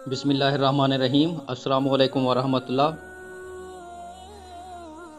بسم اللہ الرحمن الرحیم۔ السلام علیکم ورحمۃ اللہ۔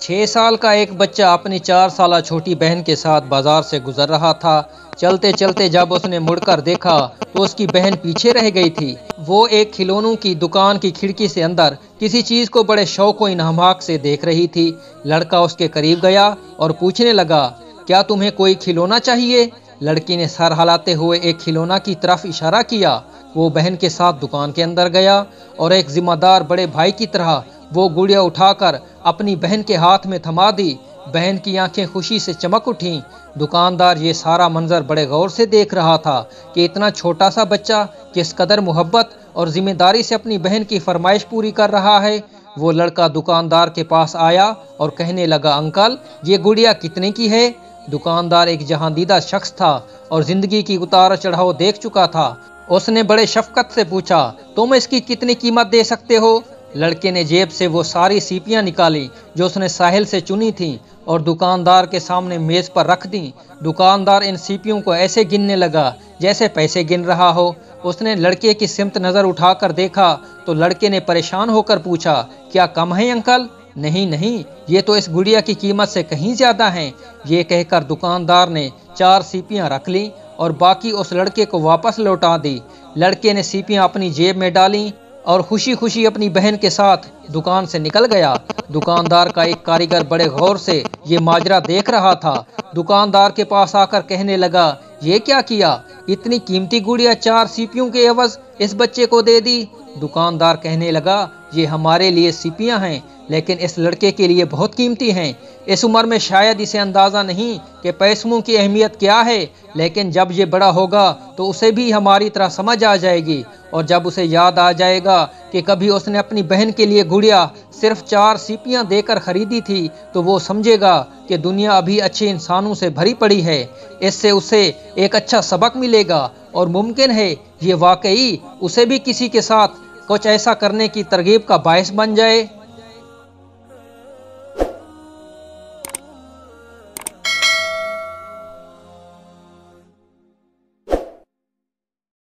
6 سال کا ایک بچہ اپنی 4 سالہ چھوٹی بہن کے ساتھ بازار سے گزر رہا تھا۔ چلتے چلتے جب اس نے مڑ کر دیکھا تو اس کی بہن پیچھے رہ گئی تھی۔ وہ ایک کھلونوں کی دکان کی کھڑکی سے اندر کسی چیز کو بڑے شوق و انہماک سے دیکھ رہی تھی۔ لڑکا اس کے قریب گیا اور پوچھنے لگا، کیا تمہیں کوئی کھلونا چاہیے؟ لڑکی نے سر ہلاتے ہوئے ایک کھلونا کی طرف اشارہ کیا۔ وہ بہن کے ساتھ دکان کے اندر گیا اور ایک ذمہ دار بڑے بھائی کی طرح وہ گڑیا اٹھا کر اپنی بہن کے ہاتھ میں تھما دی۔ بہن کی آنکھیں خوشی سے چمک اٹھیں۔ دکاندار یہ سارا منظر بڑے غور سے دیکھ رہا تھا کہ اتنا چھوٹا سا بچہ کس قدر محبت اور ذمہ داری سے اپنی بہن کی فرمائش پوری کر رہا ہے۔ وہ لڑکا دکاندار کے پاس آیا اور کہنے لگا، انکل یہ گڑیا کتنے کی ہے؟ دکاندار ایک جہاندیدہ شخص تھا اور زندگی کی اتار چڑھاؤ دیکھ چکا تھا۔ اس نے بڑے شفقت سے پوچھا، تم اس کی کتنی قیمت دے سکتے ہو؟ لڑکے نے جیب سے وہ ساری سیپیاں نکالی جو اس نے ساحل سے چنی تھیں اور دکاندار کے سامنے میز پر رکھ دیں۔ دکاندار ان سیپیوں کو ایسے گننے لگا جیسے پیسے گن رہا ہو۔ اس نے لڑکے کی سمت نظر اٹھا کر دیکھا تو لڑکے نے پریشان ہو کر پوچھا، کیا کم ہے انکل؟ نہیں، یہ تو اس گڑیا کی قیمت سے کہیں زیادہ ہیں۔ یہ کہہ کر دکاندار نے 4 سیپیاں رکھ لیں اور باقی اس لڑکے کو واپس لوٹا دی۔ لڑکے نے سیپیاں اپنی جیب میں ڈالیں اور خوشی خوشی اپنی بہن کے ساتھ دکان سے نکل گیا۔ دکاندار کا ایک کاریگر بڑے غور سے یہ ماجرا دیکھ رہا تھا۔ دکاندار کے پاس آ کر کہنے لگا، یہ کیا کیا؟ اتنی قیمتی گڑیا 4 سیپیوں کے عوض اس بچے کو دے دی؟ دکاندار کہنے لگا، یہ ہمارے لیے سیپیاں ہیں لیکن اس لڑکے کے لیے بہت قیمتی ہیں۔ اس عمر میں شاید اسے اندازہ نہیں کہ پیسوں کی اہمیت کیا ہے، لیکن جب یہ بڑا ہوگا تو اسے بھی ہماری طرح سمجھ آ جائے گی، اور جب اسے یاد آ جائے گا کہ کبھی اس نے اپنی بہن کے لیے گڑیا صرف 4 سیپیاں دے کر خریدی تھی تو وہ سمجھے گا کہ دنیا ابھی اچھے انسانوں سے بھری پڑی ہے۔ اس سے اسے ایک اچھا سبق ملے گا اور ممکن ہے یہ واقعی اسے بھی کسی کے ساتھ کچھ ایسا کرنے کی ترغیب کا باعث بن جائے۔